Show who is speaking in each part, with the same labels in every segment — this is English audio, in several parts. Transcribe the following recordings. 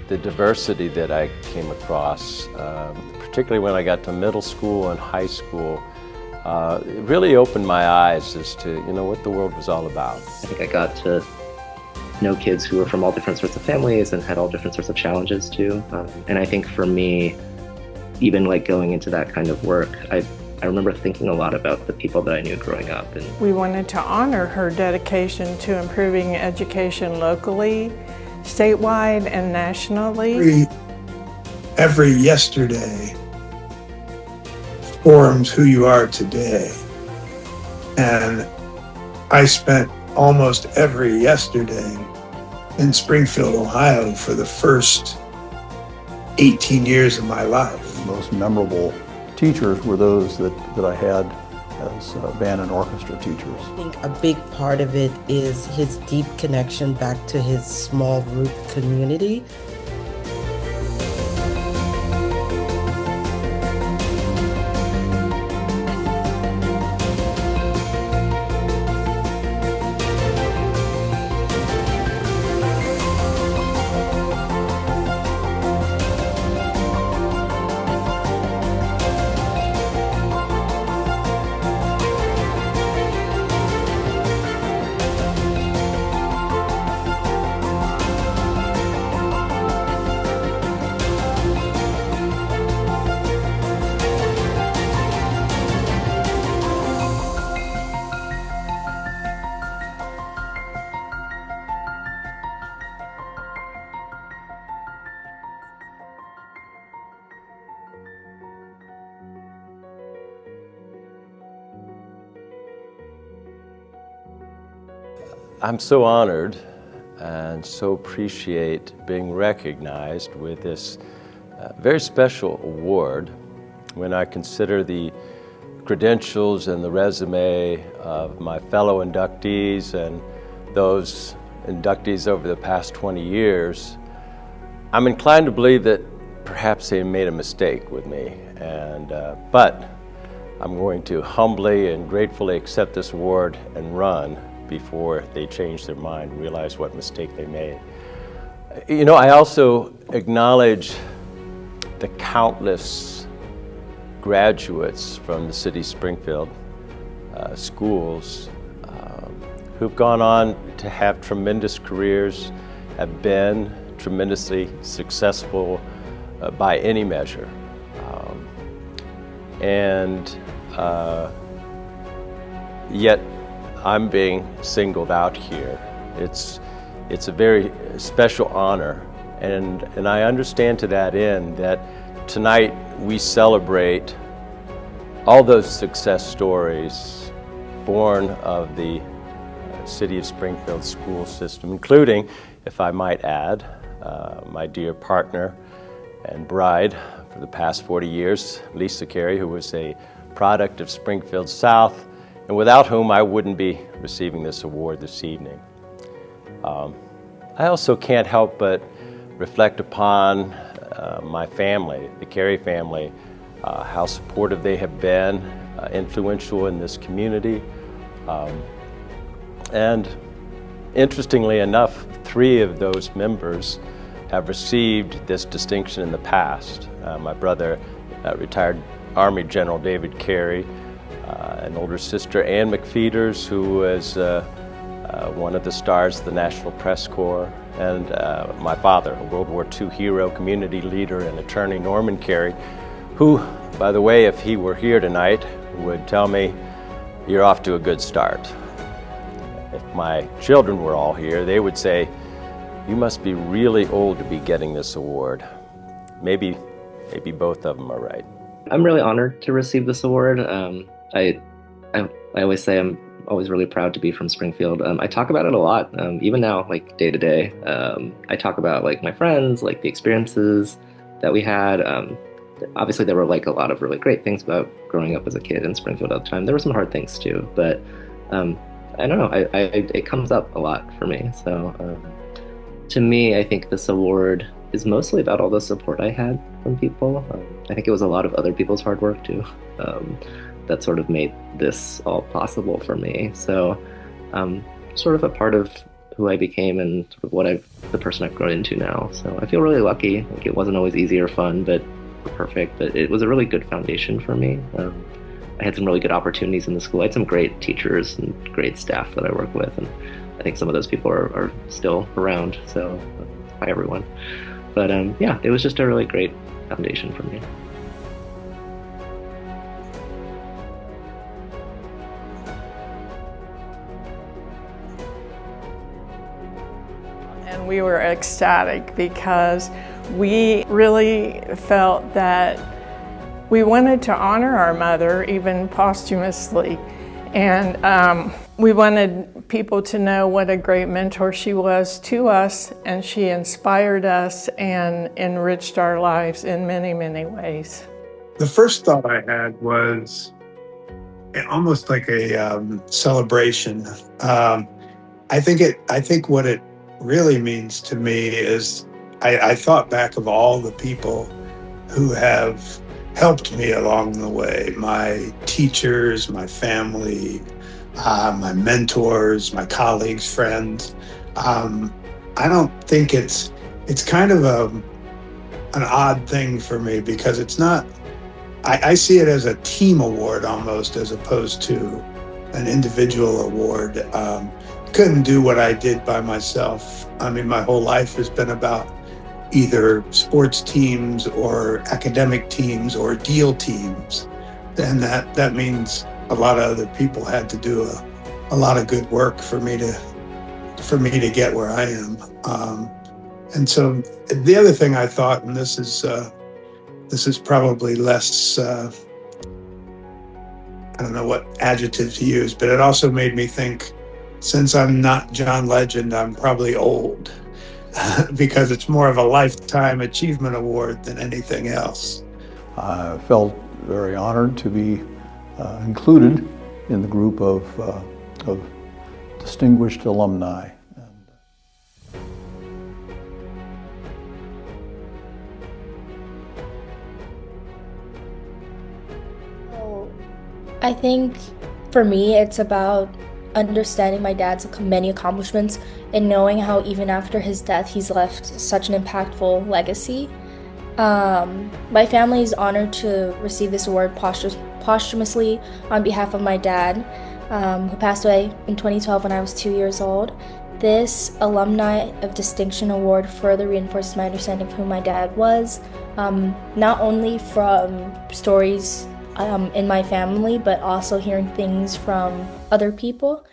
Speaker 1: The diversity that I came across, particularly when I got to middle school and high school, it really opened my eyes as to what the world was all about.
Speaker 2: I think I got to know kids who were from all different sorts of families and had all different sorts of challenges too. And I think for me, even like going into that kind of work, I remember thinking a lot about the people that I knew growing up. And
Speaker 3: we wanted to honor her dedication to improving education locally, statewide, and nationally.
Speaker 4: Every yesterday forms who you are today. And I spent almost every yesterday in Springfield, Ohio for the first 18 years of my life.
Speaker 5: The most memorable teachers were those that I had as band and orchestra teachers.
Speaker 6: I think a big part of it is his deep connection back to his small group community.
Speaker 1: I'm so honored and so appreciate being recognized with this very special award when I consider the credentials and the resume of my fellow inductees and those inductees over the past 20 years. I'm inclined to believe that perhaps they made a mistake with me, but I'm going to humbly and gratefully accept this award and run before they change their mind and realize what mistake they made. I also acknowledge the countless graduates from the city of Springfield schools who've gone on to have tremendous careers, have been tremendously successful by any measure. Yet I'm being singled out here. It's a very special honor, and I understand to that end that tonight we celebrate all those success stories born of the City of Springfield school system, including, if I might add, my dear partner and bride for the past 40 years, Lisa Carey, who was a product of Springfield South, and without whom I wouldn't be receiving this award this evening. I also can't help but reflect upon my family, the Carey family, how supportive they have been, influential in this community. And interestingly enough, 3 of those members have received this distinction in the past. My brother, retired Army General David Carey, an older sister, Ann McFeeters, who was one of the stars of the National Press Corps, and my father, a World War II hero, community leader, and attorney, Norman Carey, who, by the way, if he were here tonight, would tell me, "You're off to a good start." If my children were all here, they would say, "You must be really old to be getting this award." Maybe both of them are right.
Speaker 2: I'm really honored to receive this award. I always say I'm always really proud to be from Springfield. I talk about it a lot, even now, like day to day. I talk about like my friends, like the experiences that we had. Obviously, there were like a lot of really great things about growing up as a kid in Springfield at the time. There were some hard things too, but I don't know. It comes up a lot for me. So to me, I think this award is mostly about all the support I had from people. I think it was a lot of other people's hard work too that sort of made this all possible for me. So sort of a part of who I became and sort of the person I've grown into now. So I feel really lucky. Like, it wasn't always easy or fun, but perfect. But it was a really good foundation for me. I had some really good opportunities in the school. I had some great teachers and great staff that I work with, and I think some of those people are still around. So hi everyone. But yeah, it was just a really great foundation for me.
Speaker 3: And we were ecstatic because we really felt that we wanted to honor our mother, even posthumously. And we wanted people to know what a great mentor she was to us, and she inspired us and enriched our lives in many, many ways.
Speaker 4: The first thought I had was almost like a celebration. I think what it really means to me is I thought back of all the people who have helped me along the way, my teachers, my family, my mentors, my colleagues, friends. I don't think it's kind of an odd thing for me, because it's not, I see it as a team award almost, as opposed to an individual award. Couldn't do what I did by myself. I mean, my whole life has been about either sports teams or academic teams or deal teams. And that means a lot of other people had to do a lot of good work for me to get where I am. And so the other thing I thought, and this is probably less, I don't know what adjective to use, but it also made me think, since I'm not John Legend, I'm probably old. Because it's more of a lifetime achievement award than anything else.
Speaker 5: I felt very honored to be included in the group of distinguished alumni.
Speaker 7: I think for me, it's about understanding my dad's many accomplishments and knowing how even after his death, he's left such an impactful legacy. My family is honored to receive this award posthumously on behalf of my dad, who passed away in 2012 when I was 2 years old. This Alumni of Distinction Award further reinforces my understanding of who my dad was, not only from stories in my family, but also hearing things from other people.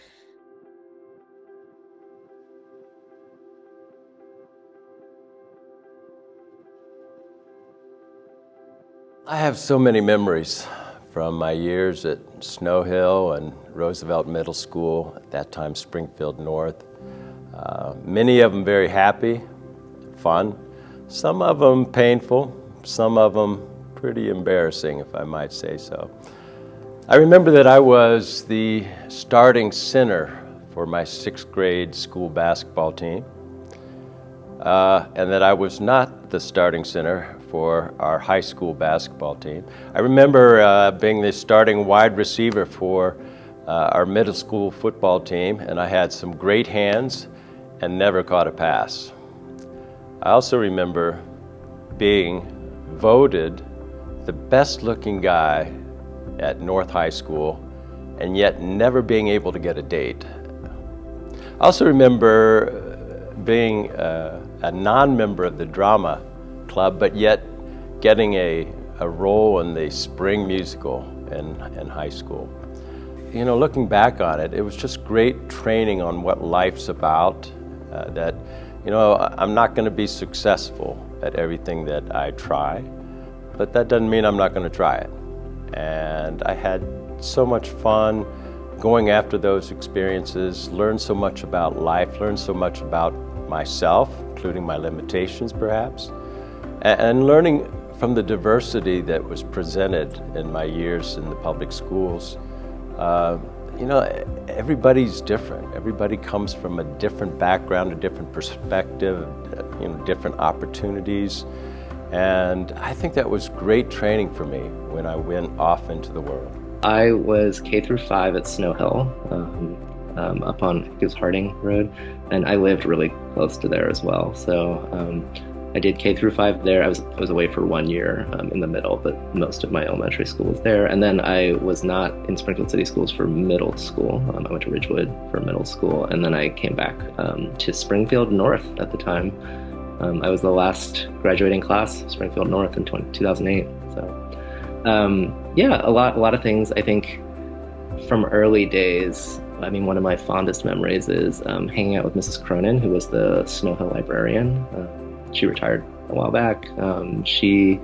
Speaker 1: I have so many memories from my years at Snow Hill and Roosevelt Middle School, at that time Springfield North. Many of them very happy, fun, some of them painful, some of them pretty embarrassing, if I might say so. I remember that I was the starting center for my 6th grade school basketball team, and that I was not the starting center for our high school basketball team. I remember being the starting wide receiver for our middle school football team, and I had some great hands and never caught a pass. I also remember being voted the best looking guy at North High School, and yet never being able to get a date. I also remember being a non-member of the drama club, but yet getting a role in the spring musical in high school. You know, looking back on it, it was just great training on what life's about, that, you know, I'm not going to be successful at everything that I try, but that doesn't mean I'm not going to try it. And I had so much fun going after those experiences, learned so much about life, learned so much about myself, including my limitations perhaps, and learning from the diversity that was presented in my years in the public schools. You know, everybody's different. Everybody comes from a different background, a different perspective, you know, different opportunities. And I think that was great training for me when I went off into the world.
Speaker 2: I was K through 5 at Snow Hill. up on, I think it was Harding Road, and I lived really close to there as well. So I did K through 5 there. I was away for 1 year in the middle, but most of my elementary school was there. And then I was not in Springfield City Schools for middle school. I went to Ridgewood for middle school, and then I came back to Springfield North at the time. I was the last graduating class, Springfield North in 2008. So yeah, a lot of things. I think from early days, I mean, one of my fondest memories is hanging out with Mrs. Cronin, who was the Snow Hill librarian. She retired a while back. She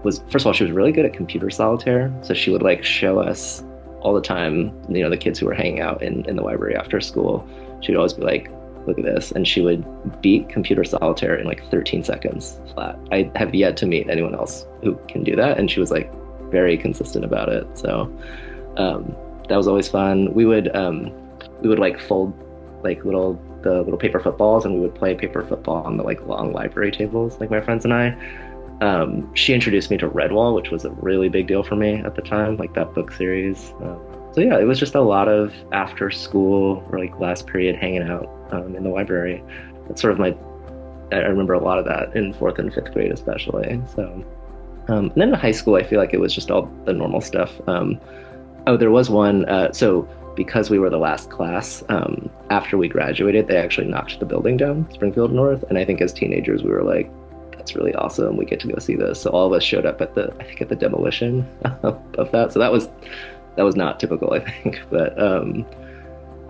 Speaker 2: was, first of all, she was really good at computer solitaire. So she would like show us all the time, you know, the kids who were hanging out in the library after school. She would always be like, look at this. And she would beat computer solitaire in like 13 seconds flat. I have yet to meet anyone else who can do that. And she was like very consistent about it. So that was always fun. We would like fold like the little paper footballs, and we would play paper football on the like long library tables, like my friends and I. She introduced me to Redwall, which was a really big deal for me at the time, like that book series. So yeah, it was just a lot of after school or like last period hanging out in the library. That's sort of I remember a lot of that in 4th and 5th grade especially. So and then in high school, I feel like it was just all the normal stuff. There was one, so because we were the last class, after we graduated, they actually knocked the building down, Springfield North. And I think as teenagers, we were like, that's really awesome. We get to go see this. So all of us showed up at the demolition of that. So that was not typical, I think. But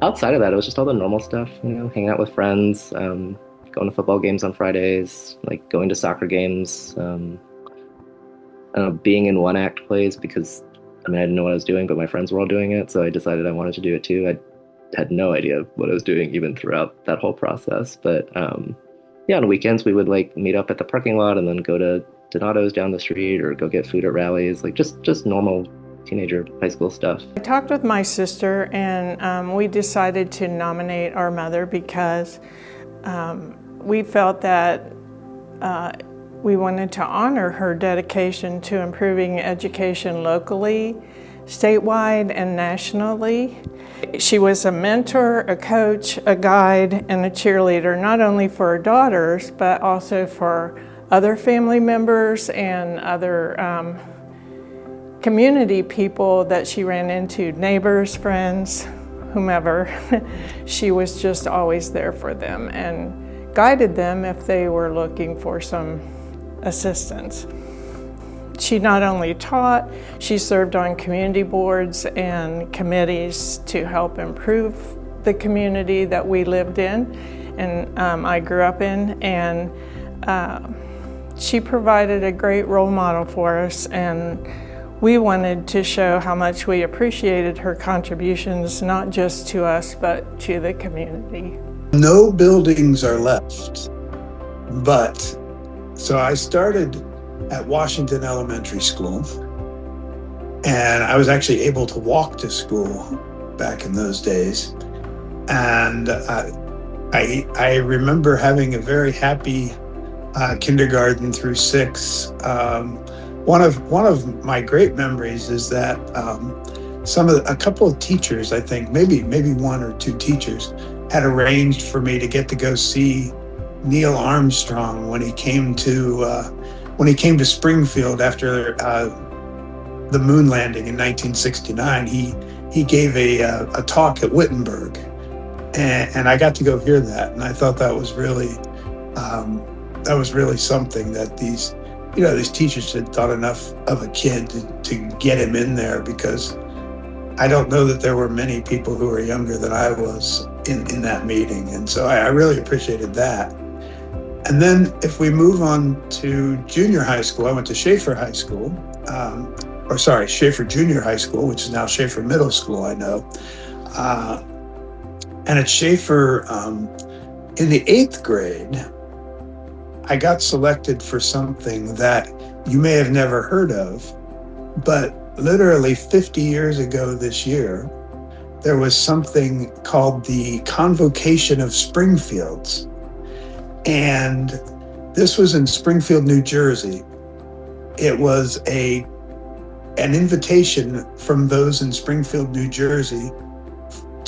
Speaker 2: outside of that, it was just all the normal stuff, you know, hanging out with friends, going to football games on Fridays, like going to soccer games, being in one act plays because I didn't know what I was doing, but my friends were all doing it. So I decided I wanted to do it too. I had no idea what I was doing even throughout that whole process. But yeah, on weekends we would like meet up at the parking lot and then go to Donato's down the street or go get food at rallies, like just normal teenager high school stuff.
Speaker 3: I talked with my sister and we decided to nominate our mother because we felt that we wanted to honor her dedication to improving education locally, statewide, and nationally. She was a mentor, a coach, a guide, and a cheerleader, not only for her daughters, but also for other family members and other community people that she ran into, neighbors, friends, whomever. She was just always there for them and guided them if they were looking for some assistance. She not only taught, she served on community boards and committees to help improve the community that we lived in and I grew up in, and she provided a great role model for us, and we wanted to show how much we appreciated her contributions, not just to us, but to the community.
Speaker 4: No buildings are left, but so I started at Washington Elementary School, and I was actually able to walk to school back in those days. And I remember having a very happy kindergarten through 6. One of my great memories is that a couple of teachers, I think maybe 1 or 2 teachers, had arranged for me to get to go see Neil Armstrong when he came to Springfield after the moon landing in 1969. He gave a talk at Wittenberg, and I got to go hear that, and I thought that was really something that these teachers had thought enough of a kid to get him in there, because I don't know that there were many people who were younger than I was in that meeting, and so I really appreciated that. And then if we move on to junior high school, I went to Schaefer High School, Schaefer Junior High School, which is now Schaefer Middle School, I know. And at Schaefer, in the 8th grade, I got selected for something that you may have never heard of, but literally 50 years ago this year, there was something called the Convocation of Springfields. And this was in Springfield, New Jersey. It was an invitation from those in Springfield, New Jersey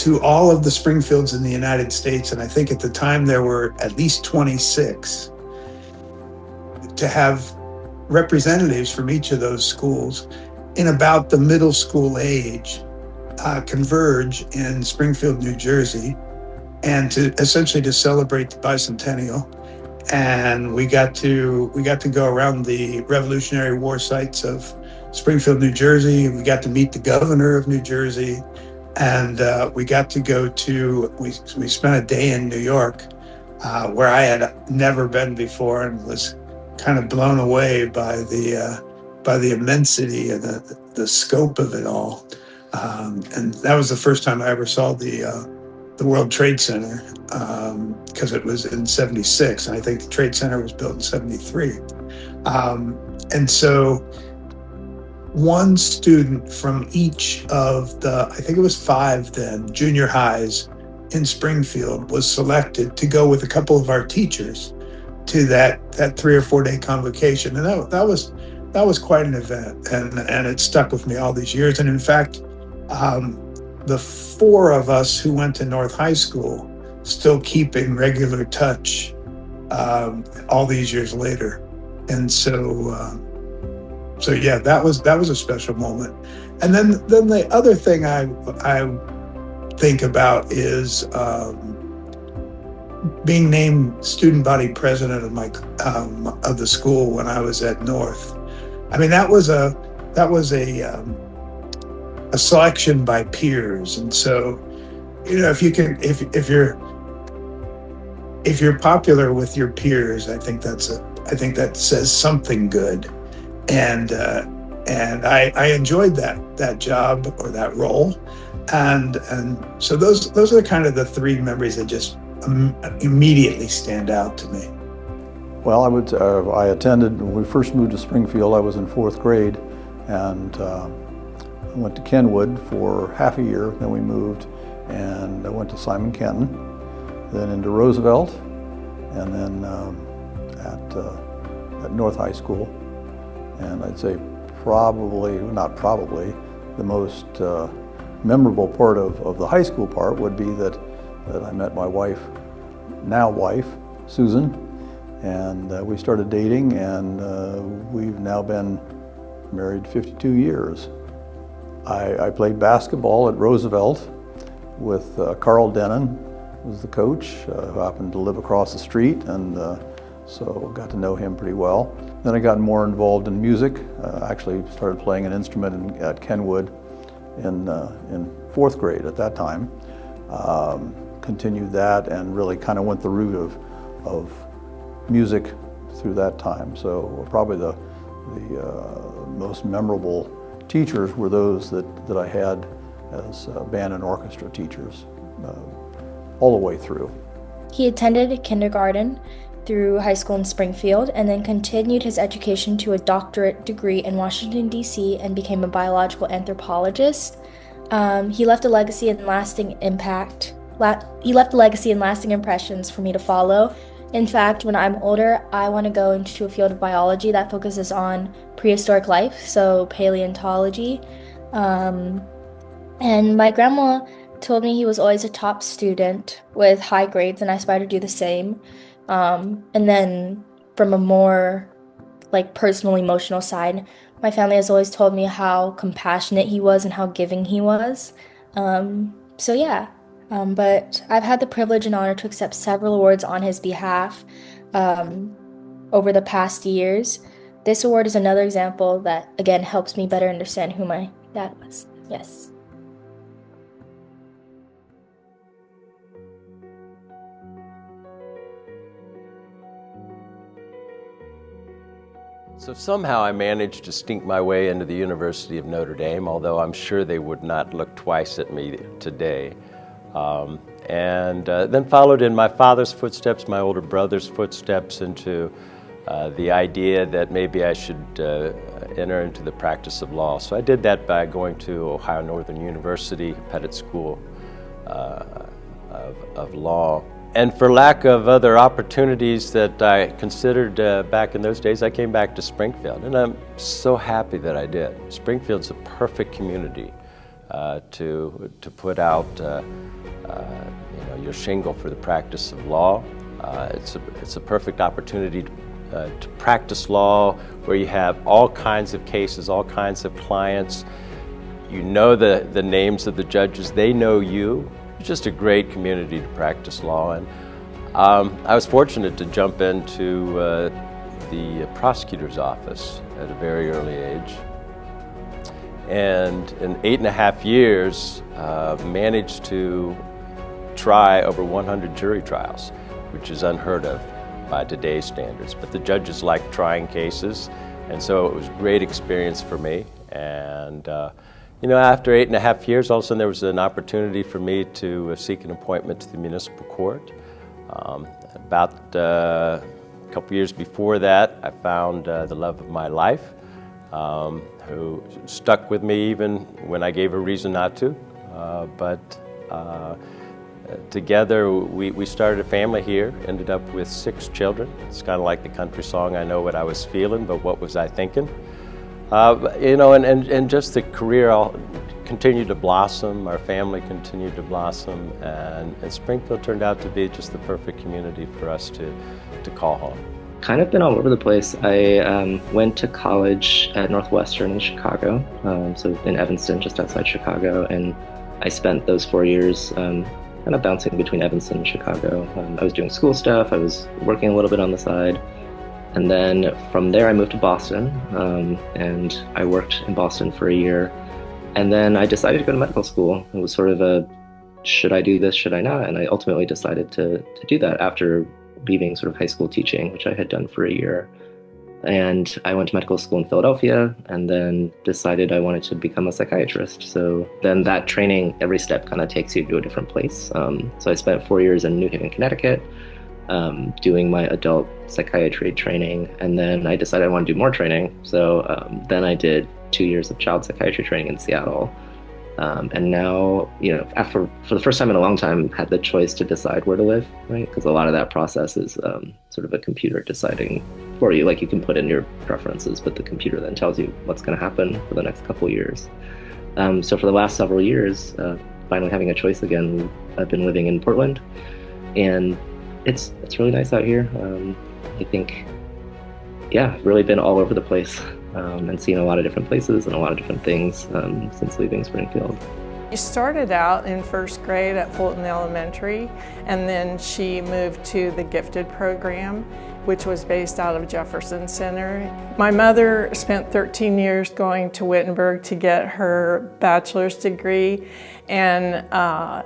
Speaker 4: to all of the Springfields in the United States, and I think at the time there were at least 26, to have representatives from each of those schools in about the middle school age converge in Springfield, New Jersey, and to essentially to celebrate the bicentennial. And we got to go around the Revolutionary War sites of Springfield, New Jersey. We got to meet the governor of New Jersey, and we got to go to. We spent a day in New York, where I had never been before, and was kind of blown away by the immensity and the scope of it all. And that was the first time I ever saw the World Trade Center, because it was in '76, and I think the Trade Center was built in '73. And so one student from each of the, I think it was 5 then, junior highs in Springfield was selected to go with a couple of our teachers to that 3 or 4 day convocation. And that was quite an event, and it stuck with me all these years. And in fact, the 4 of us who went to North High School still keep in regular touch all these years later. And so yeah, that was a special moment. And then the other thing I think about is being named student body president of the school when I was at North. I mean, that was a selection by peers, and so, you know, if you're popular with your peers, I think that says something good, and I enjoyed that job or that role, and so those are kind of the 3 memories that just immediately stand out to me.
Speaker 5: Well, I attended, when we first moved to Springfield, I was in 4th grade, and I went to Kenwood for half a year. Then we moved, and I went to Simon Kenton, then into Roosevelt, and then at North High School. And I'd say the most memorable part of the high school part would be that I met my now wife, Susan, and we started dating, and we've now been married 52 years. I played basketball at Roosevelt with Carl Denon, who was the coach, who happened to live across the street, and so got to know him pretty well. Then I got more involved in music. Actually started playing an instrument at Kenwood in 4th grade at that time. Continued that and really kind of went the route of music through that time. So probably the most memorable teachers were those that I had as band and orchestra teachers all the way through.
Speaker 7: He attended kindergarten through high school in Springfield, and then continued his education to a doctorate degree in Washington, D.C., and became a biological anthropologist. He left a legacy and lasting impressions for me to follow. In fact, when I'm older, I want to go into a field of biology that focuses on prehistoric life, so paleontology. And my grandma told me he was always a top student with high grades, and I aspire to do the same. And then from a more personal, emotional side, my family has always told me how compassionate he was and how giving he was. So yeah. But I've had the privilege and honor to accept several awards on his behalf over the past years. This award is another example that, again, helps me better understand who my dad was. Yes.
Speaker 1: So somehow I managed to stink my way into the University of Notre Dame, although I'm sure they would not look twice at me today. And then followed in my father's footsteps, my older brother's footsteps, into the idea that maybe I should enter into the practice of law. So I did that by going to Ohio Northern University, Pettit School of Law. And for lack of other opportunities that I considered back in those days, I came back to Springfield, and I'm so happy that I did. Springfield's a perfect community to put out your shingle for the practice of law. It's a perfect opportunity to practice law where you have all kinds of cases, all kinds of clients. You know the names of the judges, they know you. It's just a great community to practice law. And I was fortunate to jump into the prosecutor's office at a very early age. And in 8.5 years, managed to try over 100 jury trials, which is unheard of by today's standards. But the judges like trying cases, and so it was a great experience for me. And after 8.5 years, all of a sudden there was an opportunity for me to seek an appointment to the municipal court. About a couple years before that, I found the love of my life, who stuck with me even when I gave a reason not to. Together, we started a family here, ended up with 6 children. It's kind of like the country song, I know what I was feeling, but what was I thinking? And just the career all continued to blossom, our family continued to blossom, and Springfield turned out to be just the perfect community for us to call home.
Speaker 2: Kind of been all over the place. I went to college at Northwestern in Chicago, so in Evanston, just outside Chicago, and I spent those 4 years kind of bouncing between Evanston and Chicago. I was doing school stuff, I was working a little bit on the side, and then from there I moved to Boston, and I worked in Boston for a year, and then I decided to go to medical school. It was sort of a, should I do this, should I not? And I ultimately decided to do that after leaving sort of high school teaching, which I had done for a year. And I went to medical school in Philadelphia and then decided I wanted to become a psychiatrist. So then that training, every step kind of takes you to a different place. So I spent 4 years in New Haven, Connecticut, doing my adult psychiatry training. And then I decided I wanted to do more training. So then I did 2 years of child psychiatry training in Seattle. And now, for the first time in a long time, had the choice to decide where to live, right? Because a lot of that process is sort of a computer deciding for you. Like, you can put in your preferences, but the computer then tells you what's going to happen for the next couple of years. So for the last several years, finally having a choice again, I've been living in Portland, and it's really nice out here. I think, really been all over the place. And seen a lot of different places and a lot of different things since leaving Springfield.
Speaker 3: She started out in first grade at Fulton Elementary, and then she moved to the gifted program, which was based out of Jefferson Center. My mother spent 13 years going to Wittenberg to get her bachelor's degree, and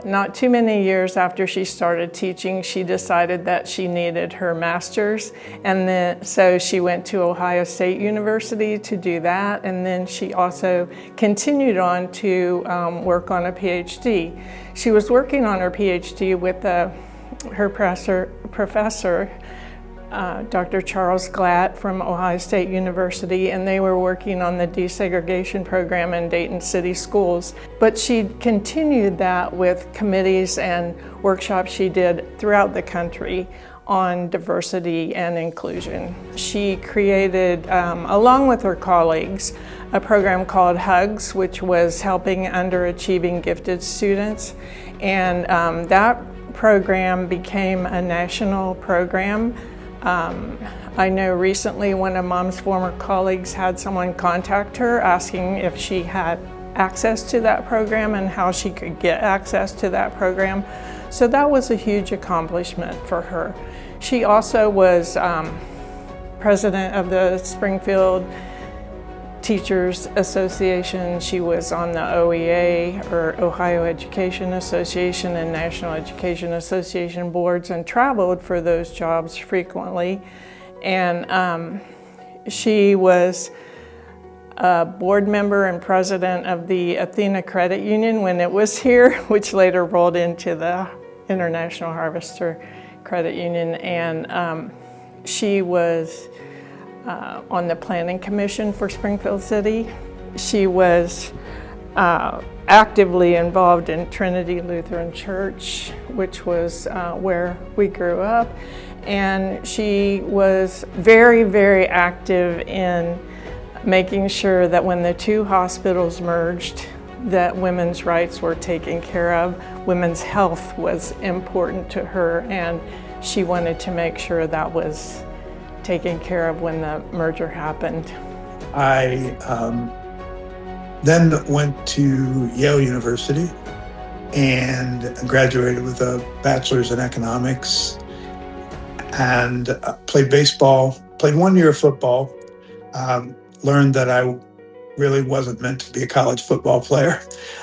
Speaker 3: not too many years after she started teaching, she decided that she needed her master's, and then so she went to Ohio State University to do that, and then she also continued on to work on a PhD. She was working on her PhD with her professor, Dr. Charles Glatt from Ohio State University, and they were working on the desegregation program in Dayton City Schools. But she continued that with committees and workshops she did throughout the country on diversity and inclusion. She created, along with her colleagues, a program called HUGS, which was helping underachieving gifted students. And that program became a national program. I know recently one of Mom's former colleagues had someone contact her asking if she had access to that program and how she could get access to that program. So that was a huge accomplishment for her. She also was president of the Springfield Teachers Association. She was on the OEA, or Ohio Education Association, and National Education Association boards, and traveled for those jobs frequently. And she was a board member and president of the Athena Credit Union when it was here, which later rolled into the International Harvester Credit Union. And she was on the Planning Commission for Springfield City. She was actively involved in Trinity Lutheran Church, which was where we grew up. And she was very, very active in making sure that when the two hospitals merged, that women's rights were taken care of. Women's health was important to her, and she wanted to make sure that was taken care of when the merger happened.
Speaker 4: I then went to Yale University and graduated with a bachelor's in economics, and played baseball, played 1 year of football, learned that I really wasn't meant to be a college football player,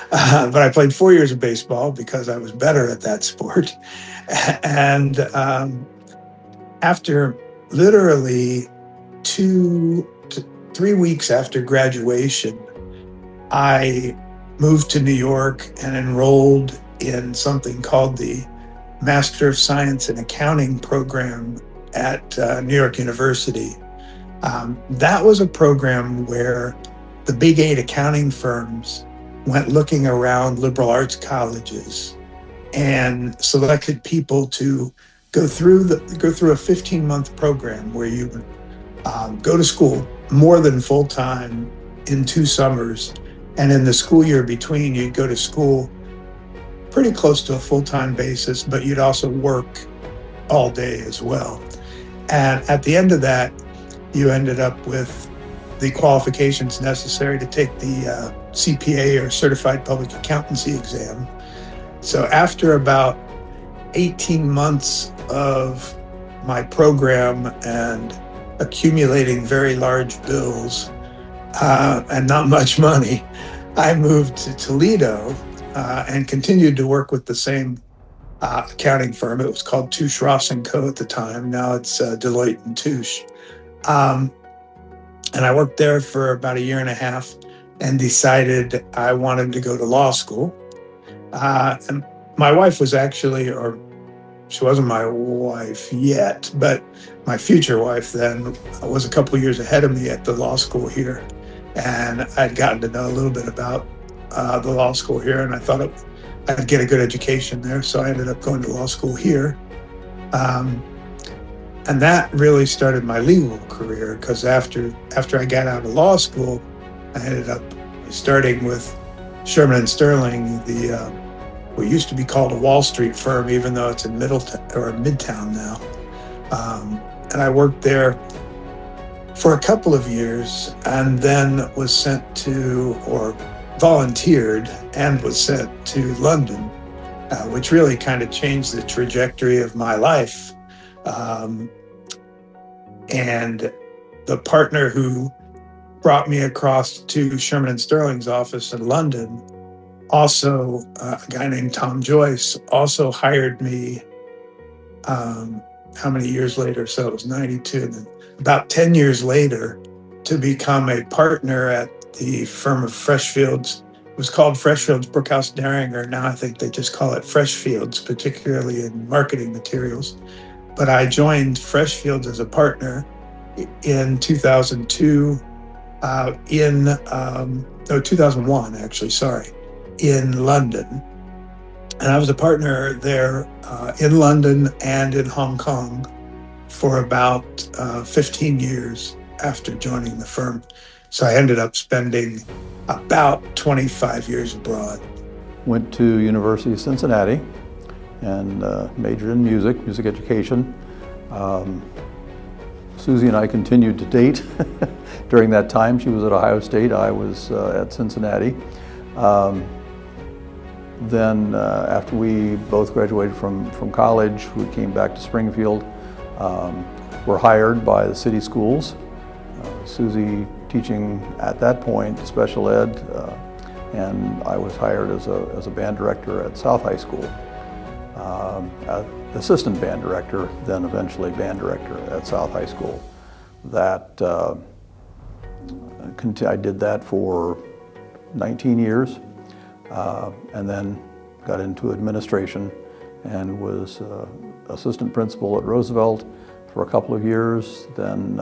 Speaker 4: but I played 4 years of baseball because I was better at that sport. And after literally 2 to 3 weeks after graduation, I moved to New York and enrolled in something called the Master of Science in Accounting program at New York University. That was a program where the big 8 accounting firms went looking around liberal arts colleges and selected people to go through a 15-month program where you go to school more than full-time in 2 summers. And in the school year between, you'd go to school pretty close to a full-time basis, but you'd also work all day as well. And at the end of that, you ended up with the qualifications necessary to take the CPA, or Certified Public Accountancy exam. So after about 18 months of my program and accumulating very large bills and not much money, I moved to Toledo and continued to work with the same accounting firm. It was called Touche Ross & Co. at the time. Now it's Deloitte & Touche. And I worked there for about 1.5 years and decided I wanted to go to law school. And my wife was actually, or she wasn't my wife yet, but my future wife then was a couple years ahead of me at the law school here. And I'd gotten to know a little bit about the law school here, and I thought I'd get a good education there. So I ended up going to law school here. And that really started my legal career, because after I got out of law school, I ended up starting with Sherman & Sterling, what used to be called a Wall Street firm, even though it's in Midtown now. And I worked there for a couple of years, and then was sent to, or volunteered and was sent to London, which really kind of changed the trajectory of my life. And the partner who brought me across to Sherman & Sterling's office in London, also a guy named Tom Joyce, also hired me how many years later? So it was 92, and then about 10 years later, to become a partner at the firm of Freshfields. It was called Freshfields Brookhouse Daringer. Now I think they just call it Freshfields, particularly in marketing materials. But I joined Freshfields as a partner in 2002, 2001 actually, in London. And I was a partner there in London and in Hong Kong for about 15 years after joining the firm. So I ended up spending about 25 years abroad.
Speaker 5: Went to University of Cincinnati and majored in music education. Susie and I continued to date during that time. She was at Ohio State, I was at Cincinnati. Then after we both graduated from college, we came back to Springfield. Were hired by the city schools. Susie teaching at that point special ed, and I was hired as a band director at South High School. Assistant band director, then eventually band director at South High School. That I did that for 19 years, and then got into administration and was assistant principal at Roosevelt for a couple of years, then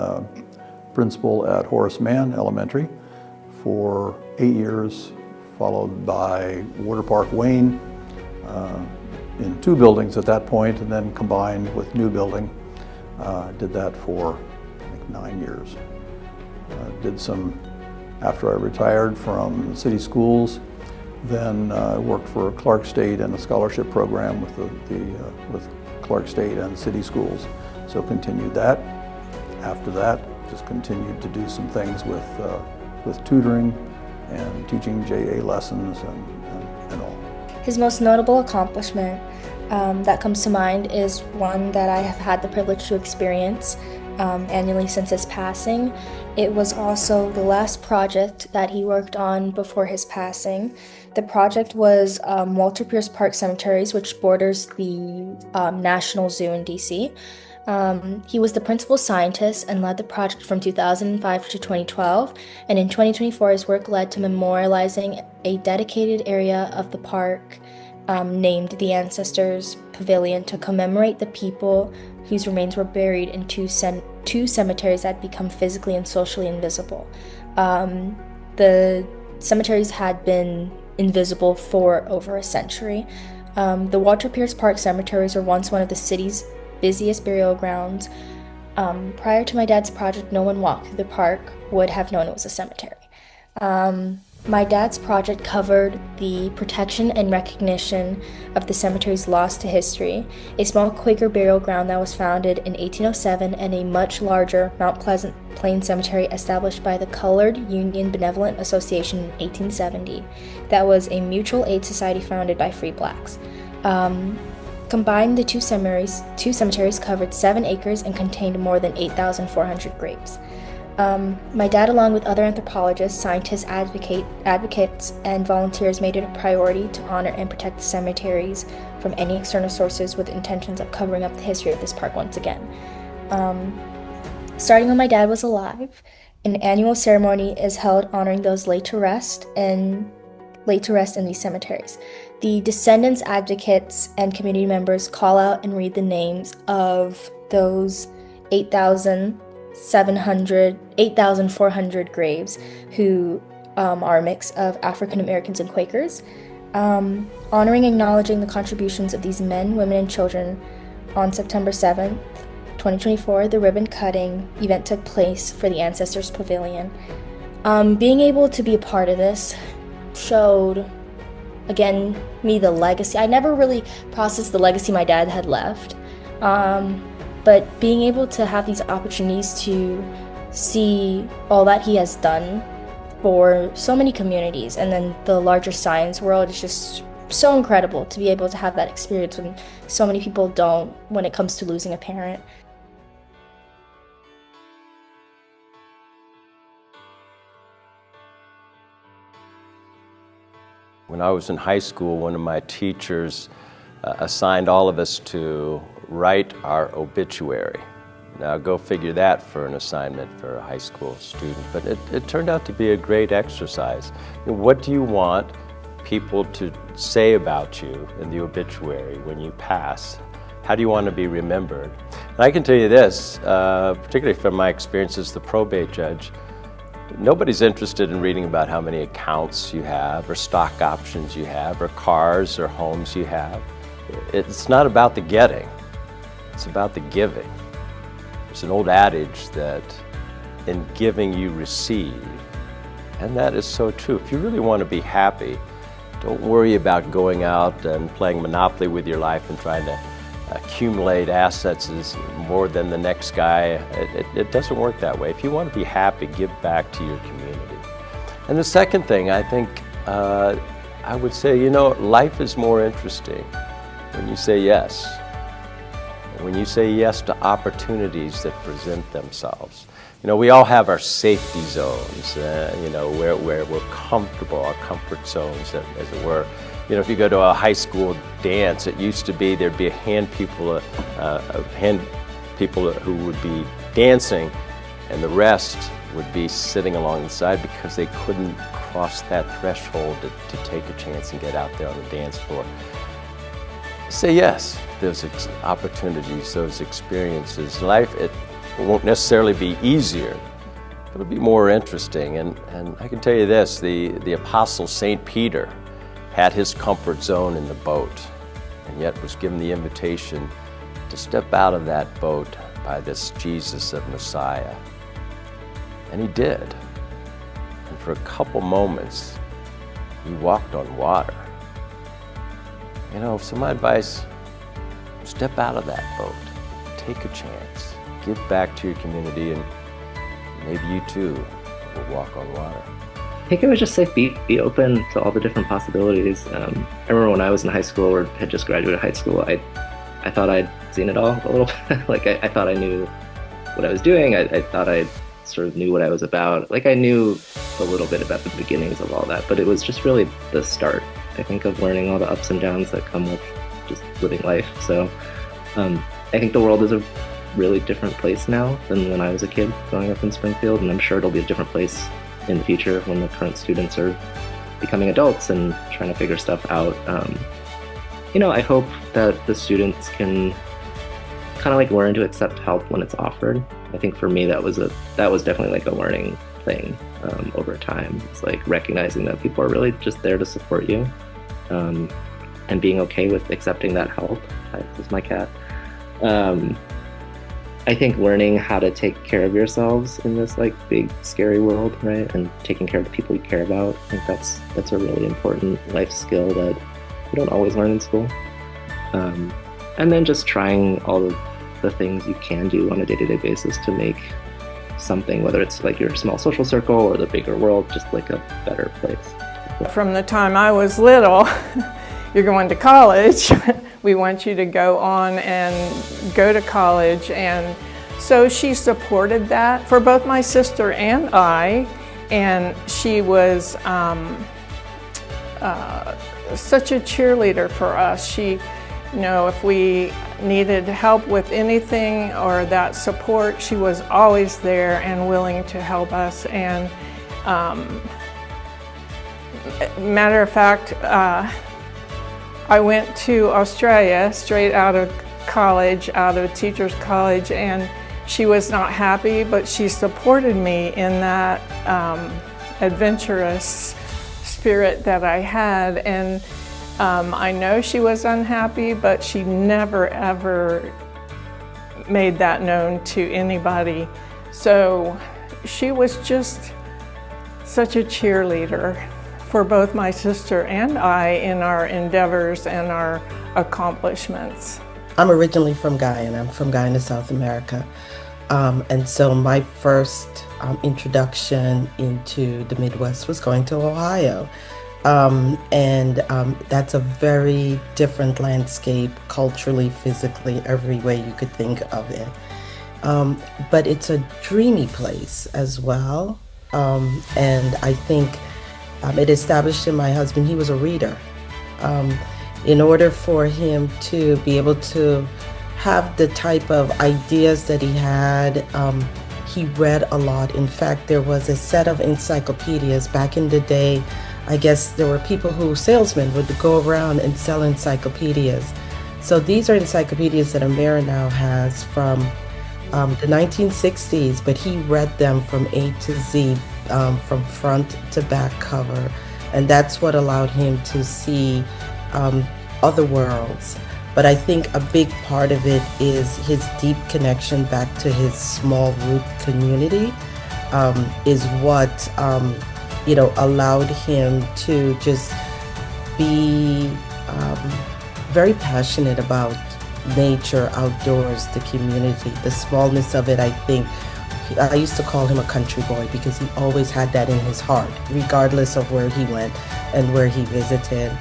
Speaker 5: principal at Horace Mann Elementary for 8 years, followed by Water Park Wayne in 2 buildings at that point, and then combined with new building. Did that for, I think, 9 years. Did some, after I retired from city schools, Then worked for Clark State and a scholarship program with Clark State and city schools. So continued that. After that, just continued to do some things with tutoring and teaching JA lessons and all.
Speaker 7: His most notable accomplishment that comes to mind is one that I have had the privilege to experience annually since his passing. It was also the last project that he worked on before his passing. The project was Walter Pierce Park Cemeteries, which borders the National Zoo in DC. He was the principal scientist and led the project from 2005 to 2012, and in 2024 his work led to memorializing a dedicated area of the park named the Ancestors Pavilion to commemorate the people whose remains were buried in two cemeteries that had become physically and socially invisible. The cemeteries had been invisible for over a century. The Walter Pierce Park Cemeteries were once one of the city's busiest burial grounds. Prior to my dad's project, no one walked through the park would have known it was a cemetery. My dad's project covered the protection and recognition of the cemeteries lost to history, a small Quaker burial ground that was founded in 1807, and a much larger Mount Pleasant Plain Cemetery established by the Colored Union Benevolent Association in 1870. That was a mutual aid society founded by free blacks. Combined, the two cemeteries covered 7 acres and contained more than 8,400 graves. My dad, along with other anthropologists, scientists, advocates, and volunteers, made it a priority to honor and protect the cemeteries from any external sources with intentions of covering up the history of this park once again. Starting when my dad was alive, an annual ceremony is held honoring those laid to rest in these cemeteries. The descendants, advocates, and community members call out and read the names of those 8,400 graves who are a mix of African Americans and Quakers. Honoring and acknowledging the contributions of these men, women, and children, on September 7th, 2024, the ribbon cutting event took place for the Ancestors Pavilion. Being able to be a part of this showed, again, me the legacy. I never really processed the legacy my dad had left, but being able to have these opportunities to see all that he has done for so many communities and then the larger science world is just so incredible to be able to have that experience when so many people don't when it comes to losing a parent.
Speaker 1: When I was in high school, one of my teachers assigned all of us to write our obituary. Now go figure that for an assignment for a high school student, but it turned out to be a great exercise. What do you want people to say about you in the obituary when you pass? How do you want to be remembered? And I can tell you this, particularly from my experience as the probate judge, nobody's interested in reading about how many accounts you have or stock options you have or cars or homes you have. It's not about the getting, it's about the giving. There's an old adage that in giving you receive, and that is so true. If you really want to be happy, don't worry about going out and playing Monopoly with your life and trying to accumulate assets is more than the next guy. It doesn't work that way. If you want to be happy, give back to your community. And the second thing, I think, I would say, life is more interesting when you say yes. When you say yes to opportunities that present themselves. We all have our safety zones, where we're comfortable, our comfort zones, as it were. If you go to a high school dance, it used to be there'd be a hand people who would be dancing, and the rest would be sitting along the side because they couldn't cross that threshold to take a chance and get out there on the dance floor. Say yes to those opportunities, those experiences. Life, it won't necessarily be easier, but it'll be more interesting. And I can tell you this, the Apostle St. Peter had his comfort zone in the boat, and yet was given the invitation to step out of that boat by this Jesus of Messiah. And he did. And for a couple moments, you walked on water. You know, so my advice, step out of that boat, take a chance, give back to your community, and maybe you too will walk on water.
Speaker 2: I think it was just like be open to all the different possibilities. I remember when I was in high school or had just graduated high school, I thought I'd seen it all a little bit. Like I thought I knew what I was doing. I thought I sort of knew what I was about. Like I knew a little bit about the beginnings of all that, but it was just really the start, I think, of learning all the ups and downs that come with just living life. So I think the world is a really different place now than when I was a kid growing up in Springfield, and I'm sure it'll be a different place in the future when the current students are becoming adults and trying to figure stuff out. You know, I hope that the students can kind of like learn to accept help when it's offered. I think for me that was definitely like a learning thing over time. It's like recognizing that people are really just there to support you, and being okay with accepting that help. This is my cat. I think learning how to take care of yourselves in this like big scary world, right, and taking care of the people you care about, I think that's a really important life skill that you don't always learn in school. And then just trying all of the things you can do on a day-to-day basis to make something, whether it's like your small social circle or the bigger world, just like a better place.
Speaker 3: From the time I was little, you're going to college. We want you to go on and go to college. And so she supported that for both my sister and I. And she was such a cheerleader for us. She, you know, if we needed help with anything or that support, she was always there and willing to help us. And matter of fact, I went to Australia straight out of college, out of teacher's college, and she was not happy, but she supported me in that adventurous spirit that I had. And I know she was unhappy, but she never ever made that known to anybody. So she was just such a cheerleader for both my sister and I in our endeavors and our accomplishments.
Speaker 6: I'm originally from Guyana. I'm from Guyana, South America. And so my first introduction into the Midwest was going to Ohio. That's a very different landscape, culturally, physically, every way you could think of it. But it's a dreamy place as well. And I think it established in my husband, he was a reader. In order for him to be able to have the type of ideas that he had, he read a lot. In fact, there was a set of encyclopedias back in the day. I guess there were people salesmen would go around and sell encyclopedias. So these are encyclopedias that Amira now has from the 1960s, but he read them from A to Z, from front to back cover. And that's what allowed him to see other worlds. But I think a big part of it is his deep connection back to his small root community, is what allowed him to just be very passionate about nature, outdoors, the community, the smallness of it. I think I used to call him a country boy because he always had that in his heart, regardless of where he went and where he visited.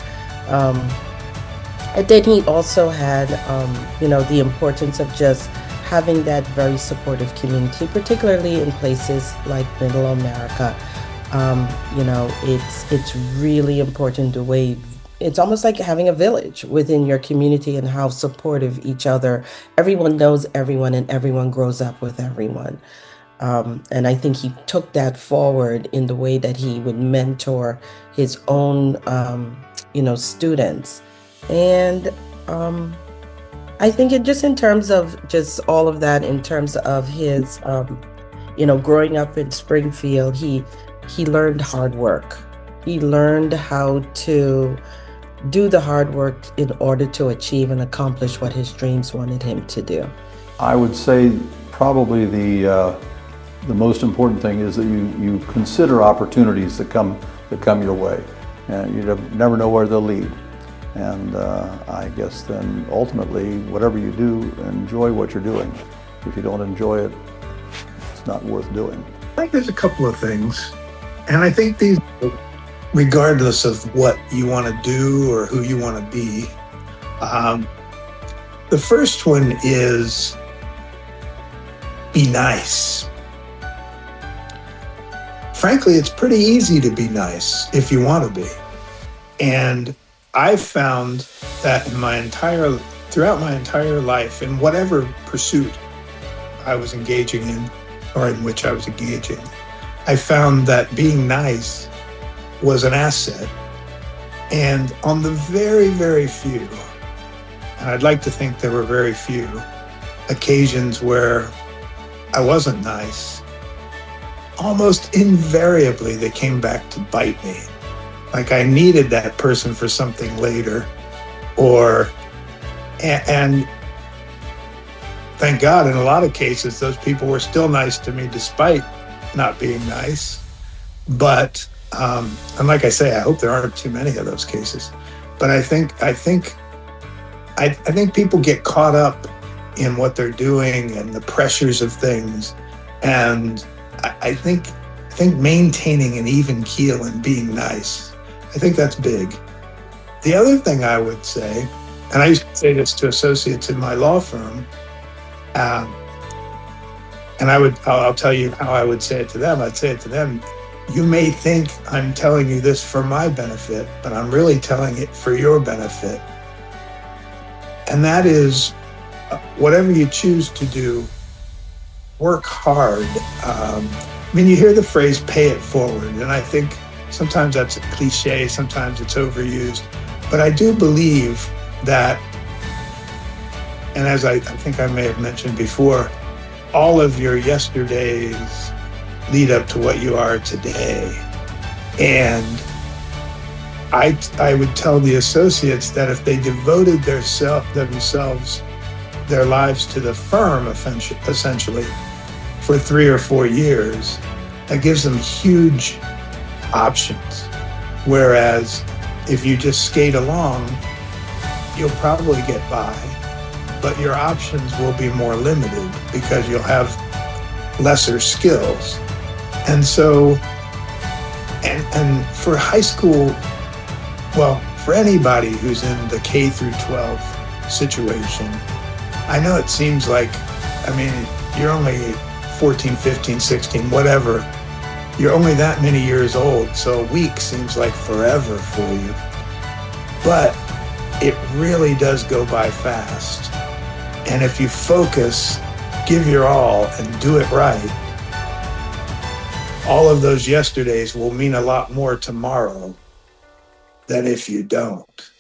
Speaker 6: And then he also had, the importance of just having that very supportive community, particularly in places like Middle America. It's really important the way, it's almost like having a village within your community and how supportive each other. Everyone knows everyone and everyone grows up with everyone. And I think he took that forward in the way that he would mentor his own, students. And I think it just in terms of just all of that, in terms of his, growing up in Springfield, he learned hard work. He learned how to do the hard work in order to achieve and accomplish what his dreams wanted him to do.
Speaker 5: I would say probably the most important thing is that you consider opportunities that come your way. and you never know where they'll lead. And I guess then ultimately, whatever you do, enjoy what you're doing. If you don't enjoy it, it's not worth doing.
Speaker 4: I think there's a couple of things, and I think these, regardless of what you want to do or who you want to be, the first one is be nice. Frankly, it's pretty easy to be nice if you want to be. And I've found that throughout my entire life, in whatever pursuit I was engaging in or in which I was engaging, I found that being nice was an asset. And on the very, very few, and I'd like to think there were very few occasions where I wasn't nice, almost invariably they came back to bite me. Like I needed that person for something later, and thank God in a lot of cases those people were still nice to me despite not being nice. But and like I say, I hope there aren't too many of those cases. But I think people get caught up in what they're doing and the pressures of things, and I think maintaining an even keel and being nice, I think that's big. The other thing I would say, and I used to say this to associates in my law firm, and I'll tell you how I would say it to them. I'd say it to them, you may think I'm telling you this for my benefit, but I'm really telling it for your benefit. And that is, whatever you choose to do, work hard. You hear the phrase pay it forward, and I think sometimes that's a cliche, sometimes it's overused, but I do believe that, and as I think I may have mentioned before, all of your yesterdays lead up to what you are today. And I would tell the associates that if they devoted themselves, their lives to the firm, essentially, for 3 or 4 years, that gives them huge options. Whereas if you just skate along, you'll probably get by, but your options will be more limited because you'll have lesser skills. And so, and for high school, well, for anybody who's in the K through 12 situation, I know it seems like, you're only 14, 15, 16, whatever. You're only that many years old, so a week seems like forever for you. But it really does go by fast. And if you focus, give your all, and do it right, all of those yesterdays will mean a lot more tomorrow than if you don't.